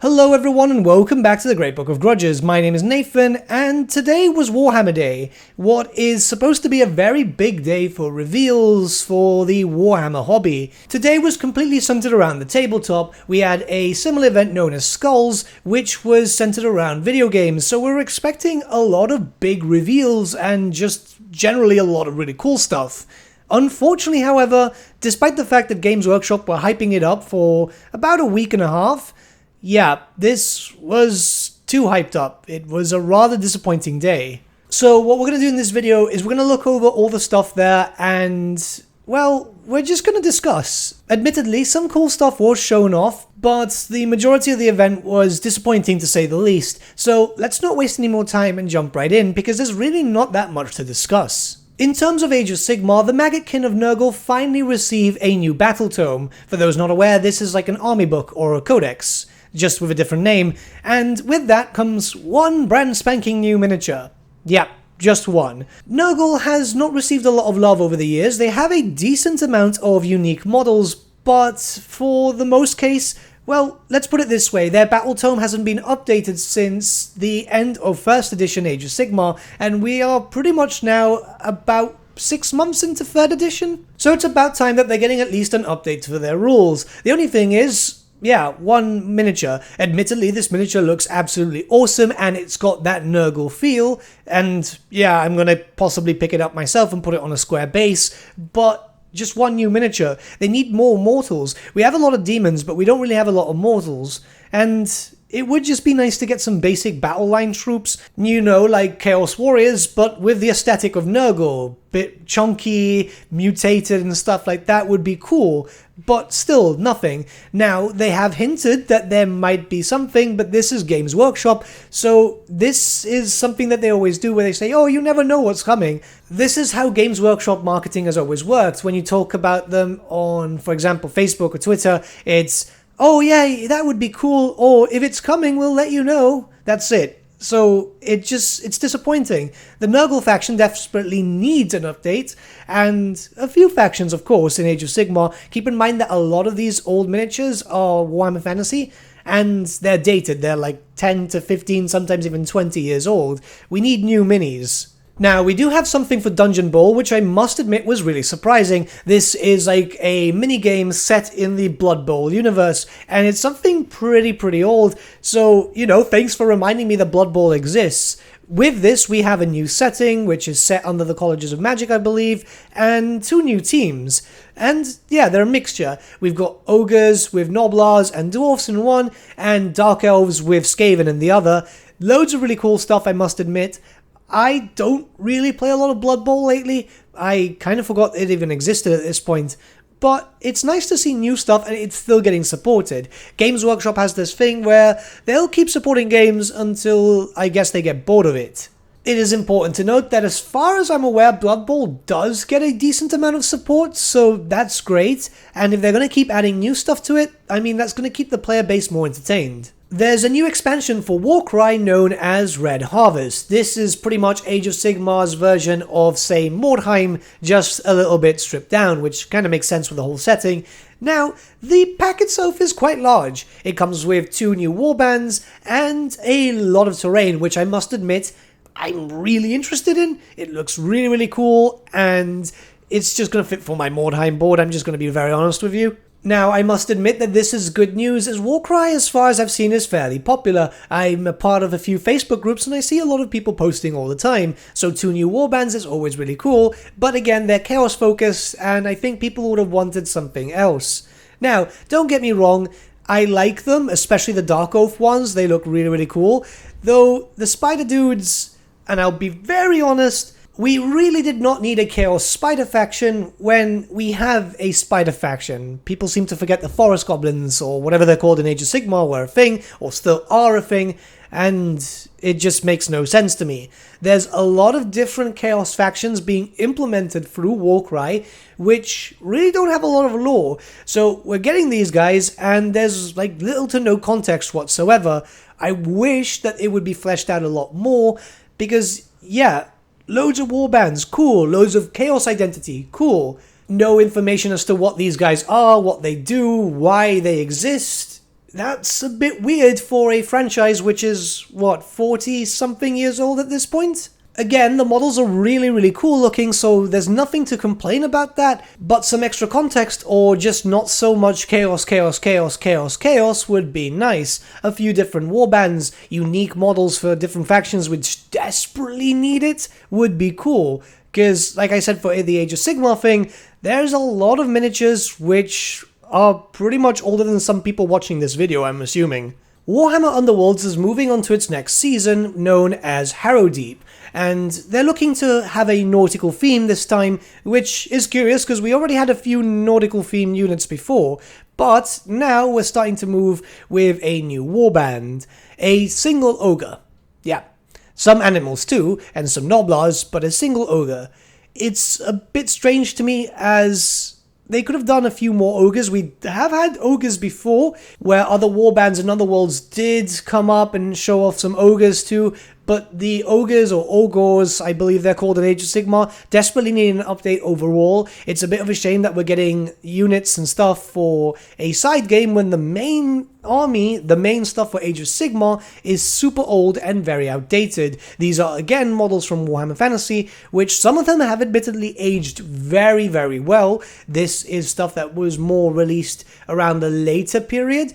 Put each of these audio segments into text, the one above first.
Hello everyone and welcome back to the Great Book of Grudges. My name is Nathan and today was Warhammer Day, what is supposed to be a very big day for reveals for the Warhammer hobby. Today was completely centered around the tabletop. We had a similar event known as Skulls, which was centered around video games, so we're expecting a lot of big reveals and just generally a lot of really cool stuff. Unfortunately, however, despite the fact that Games Workshop were hyping it up for about a week and a half, yeah, this was too hyped up. It was a rather disappointing day. So what we're going to do in this video is we're going to look over all the stuff there and, well, we're just going to discuss. Admittedly, some cool stuff was shown off, but the majority of the event was disappointing to say the least. So let's not waste any more time and jump right in because there's really not that much to discuss. In terms of Age of Sigmar, the Maggotkin of Nurgle finally receive a new battle tome. For those not aware, this is like an army book or a codex, just with a different name, and with that comes one brand spanking new miniature. Yep, just one. Nurgle has not received a lot of love over the years. They have a decent amount of unique models, but for the most case, well, let's put it this way, their battle tome hasn't been updated since the end of 1st edition Age of Sigmar, and we are pretty much now about 6 months into 3rd edition. So it's about time that they're getting at least an update for their rules. The only thing is, yeah, one miniature. Admittedly, this miniature looks absolutely awesome and it's got that Nurgle feel. And yeah, I'm going to possibly pick it up myself and put it on a square base. But just one new miniature. They need more mortals. We have a lot of demons, but we don't really have a lot of mortals. And it would just be nice to get some basic battle line troops, you know, like Chaos Warriors, but with the aesthetic of Nurgle. Bit chunky, mutated and stuff like that would be cool, but still nothing. Now, they have hinted that there might be something, but this is Games Workshop, so this is something that they always do where they say, oh, you never know what's coming. This is how Games Workshop marketing has always worked. When you talk about them on, for example, Facebook or Twitter, it's, oh yeah, that would be cool, or if it's coming, we'll let you know. That's it. So it's disappointing. The Nurgle faction desperately needs an update, and a few factions, of course, in Age of Sigmar. Keep in mind that a lot of these old miniatures are Warhammer Fantasy, and they're dated. They're like 10 to 15, sometimes even 20 years old. We need new minis. Now, we do have something for Dungeon Ball, which I must admit was really surprising. This is like a minigame set in the Bloodball universe, and it's something pretty old, so, you know, thanks for reminding me that Bloodball exists. With this, we have a new setting, which is set under the Colleges of Magic, I believe, and 2 new teams. And yeah, they're a mixture. We've got Ogres with Noblars and Dwarfs in one, and Dark Elves with Skaven in the other. Loads of really cool stuff, I must admit. I don't really play a lot of Blood Bowl lately. I kind of forgot it even existed at this point. But it's nice to see new stuff and it's still getting supported. Games Workshop has this thing where they'll keep supporting games until I guess they get bored of it. It is important to note that as far as I'm aware, Blood Bowl does get a decent amount of support, so that's great. And if they're going to keep adding new stuff to it, I mean, that's going to keep the player base more entertained. There's a new expansion for Warcry known as Red Harvest. This is pretty much Age of Sigmar's version of, say, Mordheim, just a little bit stripped down, which kind of makes sense with the whole setting. Now, the pack itself is quite large. It comes with 2 new warbands and a lot of terrain, which I must admit, I'm really interested in. It looks really cool, and it's just going to fit for my Mordheim board, I'm just going to be very honest with you. Now, I must admit that this is good news, as Warcry, as far as I've seen, is fairly popular. I'm a part of a few Facebook groups, and I see a lot of people posting all the time, so 2 new warbands is always really cool, but again, they're chaos-focused, and I think people would have wanted something else. Now, don't get me wrong, I like them, especially the Dark Oath ones, they look really cool, though the Spider Dudes, and I'll be very honest, we really did not need a Chaos Spider faction when we have a Spider faction. People seem to forget the Forest Goblins, or whatever they're called in Age of Sigmar, were a thing, or still are a thing, and it just makes no sense to me. There's a lot of different Chaos factions being implemented through Warcry, which really don't have a lot of lore. So we're getting these guys, and there's like little to no context whatsoever. I wish that it would be fleshed out a lot more, because, yeah, loads of warbands, cool. Loads of chaos identity, cool. No information as to what these guys are, what they do, why they exist. That's a bit weird for a franchise which is, what, 40-something years old at this point? Again, the models are really cool looking, so there's nothing to complain about that, but some extra context or just not so much chaos would be nice. A few different warbands, unique models for different factions which desperately need it would be cool. Because, like I said, for the Age of Sigmar thing, there's a lot of miniatures which are pretty much older than some people watching this video, I'm assuming. Warhammer Underworlds is moving on to its next season, known as Harrowdeep, and they're looking to have a nautical theme this time, which is curious because we already had a few nautical themed units before, but now we're starting to move with a new warband, a single ogre. Yeah, some animals too, and some noblars, but a single ogre. It's a bit strange to me as they could have done a few more ogres. We have had ogres before, where other warbands in other worlds did come up and show off some ogres too, but the ogres, or ogres, I believe they're called in Age of Sigmar, desperately need an update overall. It's a bit of a shame that we're getting units and stuff for a side game when the main army, the main stuff for Age of Sigmar, is super old and very outdated. These are again models from Warhammer Fantasy, which some of them have admittedly aged very well. This is stuff that was more released around the later period,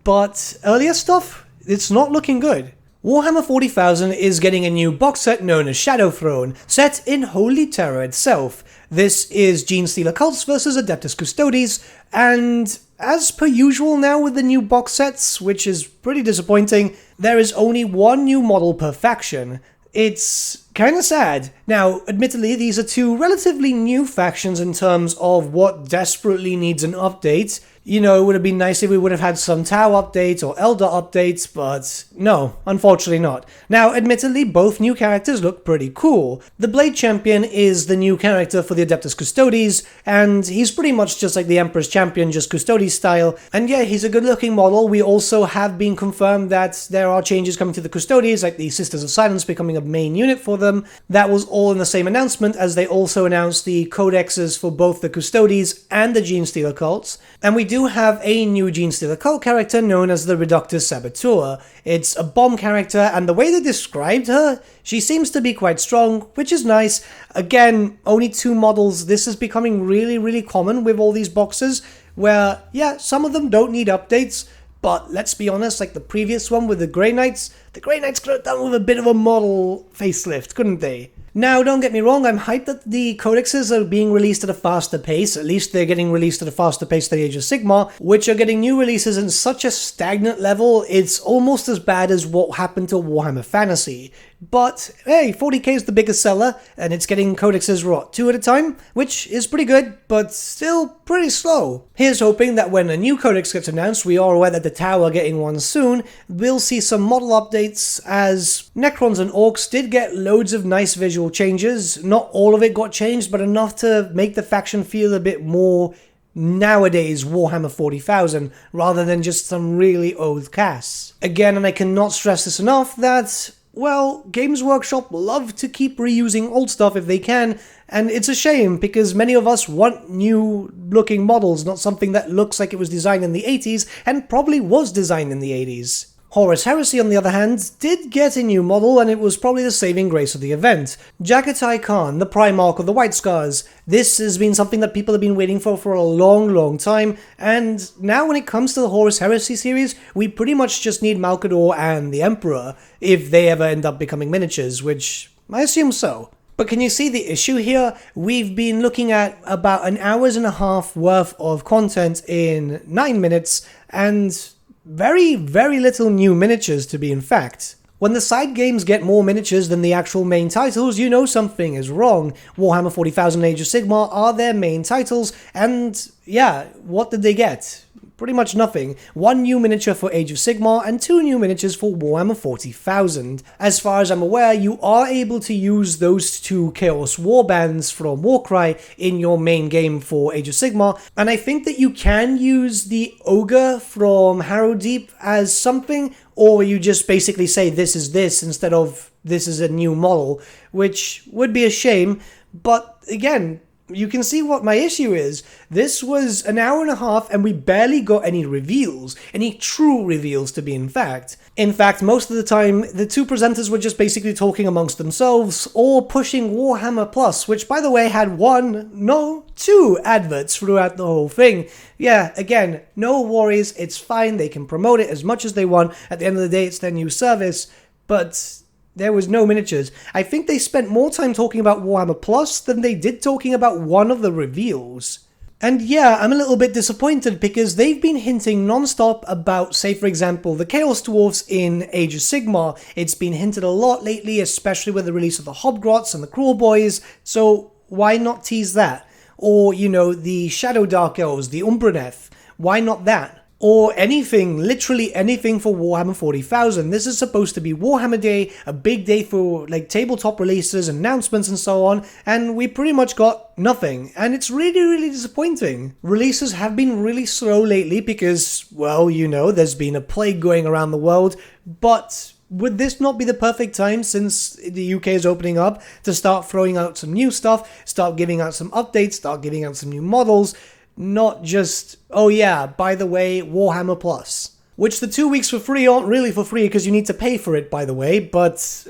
but earlier stuff, it's not looking good. Warhammer 40,000 is getting a new box set known as Shadow Throne, set in Holy Terror itself. This is Genestealer Cults versus Adeptus Custodes, and as per usual now with the new box sets, which is pretty disappointing, there is only one new model per faction. It's kinda sad. Now, admittedly, these are two relatively new factions in terms of what desperately needs an update. You know, it would have been nice if we would have had some Tau updates or Elder updates, but no, unfortunately not. Now, admittedly, both new characters look pretty cool. The Blade Champion is the new character for the Adeptus Custodes, and he's pretty much just like the Emperor's Champion, just Custodes style. And yeah, he's a good looking model. We also have been confirmed that there are changes coming to the Custodes, like the Sisters of Silence becoming a main unit for them. That was all in the same announcement, as they also announced the codexes for both the Custodes and the Genestealer cults. And we do have a new Genestealer cult character known as the Reductus Saboteur. It's a bomb character, and the way they described her, she seems to be quite strong, which is nice. Again, only two models. This is becoming really common with all these boxes, where, yeah, some of them don't need updates, but let's be honest, like the previous one with the Grey Knights could have done with a bit of a model facelift, couldn't they? Now, don't get me wrong, I'm hyped that the codexes are being released at a faster pace. At least they're getting released at a faster pace than Age of Sigmar, which are getting new releases in such a stagnant level, it's almost as bad as what happened to Warhammer Fantasy. But hey, 40k is the biggest seller, and it's getting codexes, what, 2 at a time? Which is pretty good, but still pretty slow. Here's hoping that when a new codex gets announced, we are aware that the Tau are getting one soon, we'll see some model updates, as Necrons and Orcs did get loads of nice visual changes. Not all of it got changed, but enough to make the faction feel a bit more nowadays Warhammer 40,000, rather than just some really old casts. Again, and I cannot stress this enough, that, well, Games Workshop love to keep reusing old stuff if they can, and it's a shame because many of us want new looking models, not something that looks like it was designed in the 80s and probably was designed in the 80s. Horus Heresy, on the other hand, did get a new model, and it was probably the saving grace of the event. Jagatai Khan, the Primarch of the White Scars. This has been something that people have been waiting for a long time, and now when it comes to the Horus Heresy series, we pretty much just need Malkador and the Emperor, if they ever end up becoming miniatures, which I assume so. But can you see the issue here? We've been looking at about an hours and a half worth of content in 9 minutes, and very little new miniatures to be in fact. When the side games get more miniatures than the actual main titles, you know something is wrong. Warhammer 40,000 Age of Sigmar are their main titles, and yeah, what did they get? Pretty much nothing. 1 new miniature for Age of Sigmar and 2 new miniatures for Warhammer 40,000. As far as I'm aware, you are able to use those 2 Chaos Warbands from Warcry in your main game for Age of Sigmar, and I think that you can use the Ogre from Harrowdeep as something, or you just basically say this is this instead of this is a new model, which would be a shame, but again, you can see what my issue is. This was an hour and a half and we barely got any reveals, any true reveals to be in fact. In fact, most of the time, the two presenters were just basically talking amongst themselves or pushing Warhammer Plus, which by the way had two adverts throughout the whole thing. Yeah, again, no worries, it's fine, they can promote it as much as they want. At the end of the day, it's their new service, but there was no miniatures. I think they spent more time talking about Warhammer Plus than they did talking about one of the reveals. And yeah, I'm a little bit disappointed because they've been hinting non-stop about, say for example, the Chaos Dwarfs in Age of Sigmar. It's been hinted a lot lately, especially with the release of the Hobgrots and the Cruel Boys, so why not tease that? Or, you know, the Shadow Dark Elves, the Umbraneth, why not that? Or anything, literally anything for Warhammer 40,000. This is supposed to be Warhammer Day, a big day for like tabletop releases, announcements and so on, and we pretty much got nothing. And it's really disappointing. Releases have been really slow lately because, well, you know, there's been a plague going around the world, but would this not be the perfect time, since the UK is opening up, to start throwing out some new stuff, start giving out some updates, start giving out some new models? Not just, oh yeah, by the way, Warhammer Plus. Which the 2 weeks for free aren't really for free because you need to pay for it, by the way, but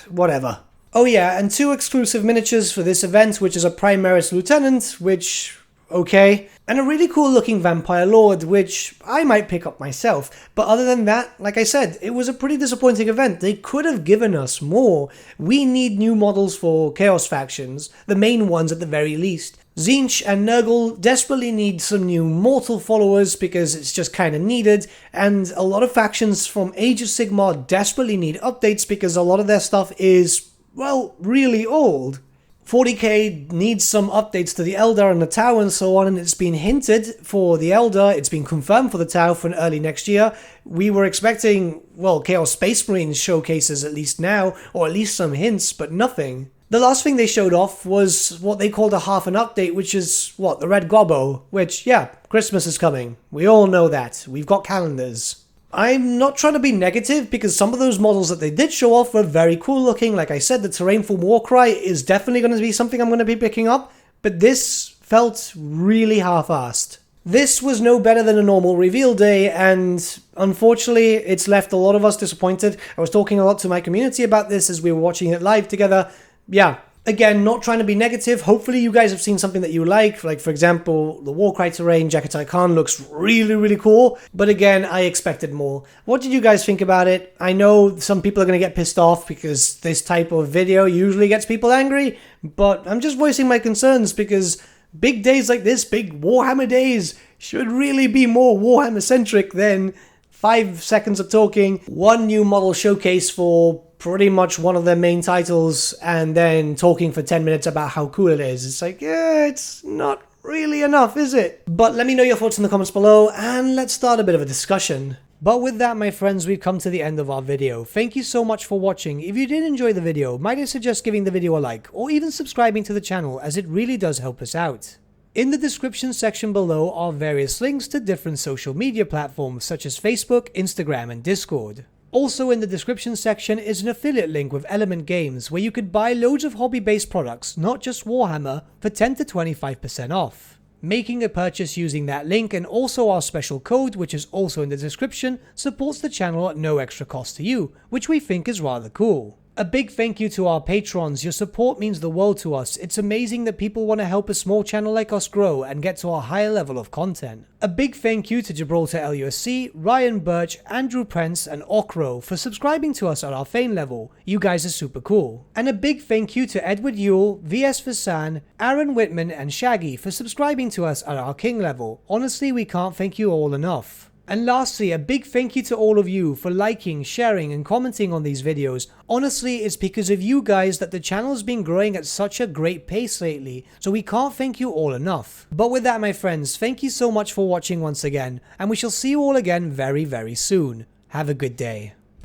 whatever. Oh yeah, and 2 exclusive miniatures for this event, which is a Primaris Lieutenant, which, okay, and a really cool looking Vampire Lord, which I might pick up myself. But other than that, like I said, it was a pretty disappointing event. They could have given us more. We need new models for Chaos factions, the main ones at the very least. Tzeentch and Nurgle desperately need some new mortal followers because it's just kind of needed, and a lot of factions from Age of Sigmar desperately need updates because a lot of their stuff is, well, really old. 40k needs some updates to the Eldar and the Tau and so on, and it's been hinted for the Eldar, it's been confirmed for the Tau for an early next year. We were expecting, well, Chaos Space Marines showcases at least now, or at least some hints, but nothing. The last thing they showed off was what they called a half an update, which is, what, the Red Gobbo, which, yeah, Christmas is coming. We all know that. We've got calendars. I'm not trying to be negative because some of those models that they did show off were very cool looking. Like I said, the Terrainful Warcry is definitely going to be something I'm going to be picking up, but this felt really half-assed. This was no better than a normal reveal day, and unfortunately, it's left a lot of us disappointed. I was talking a lot to my community about this as we were watching it live together. Yeah, again, not trying to be negative. Hopefully you guys have seen something that you like for example, the Warcry terrain, Jakatai Khan looks really cool, but again, I expected more. What did you guys think about it? I know some people are going to get pissed off because this type of video usually gets people angry, but I'm just voicing my concerns because big days like this, big Warhammer days, should really be more Warhammer-centric than 5 seconds of talking, one new model showcase for pretty much one of their main titles, and then talking for 10 minutes about how cool it is. It's like, yeah, it's not really enough, is it? But let me know your thoughts in the comments below, and let's start a bit of a discussion. But with that, my friends, we've come to the end of our video. Thank you so much for watching. If you did enjoy the video, might I suggest giving the video a like, or even subscribing to the channel, as it really does help us out. In the description section below are various links to different social media platforms such as Facebook, Instagram, and Discord. Also in the description section is an affiliate link with Element Games where you could buy loads of hobby-based products, not just Warhammer, for 10 to 25% off. Making a purchase using that link and also our special code, which is also in the description, supports the channel at no extra cost to you, which we think is rather cool. A big thank you to our patrons. Your support means the world to us. It's amazing that people want to help a small channel like us grow and get to a higher level of content. A big thank you to Gibraltar LUSC, Ryan Bertsche, Andrew Prince, and Okro for subscribing to us at our Fane level. You guys are super cool. And a big thank you to Edward Yule, VS Vasan, Aaron Whitman, and Shaggy for subscribing to us at our King level. Honestly, we can't thank you all enough. And lastly, a big thank you to all of you for liking, sharing, and commenting on these videos. Honestly, it's because of you guys that the channel has been growing at such a great pace lately, so we can't thank you all enough. But with that, my friends, thank you so much for watching once again, and we shall see you all again very soon. Have a good day.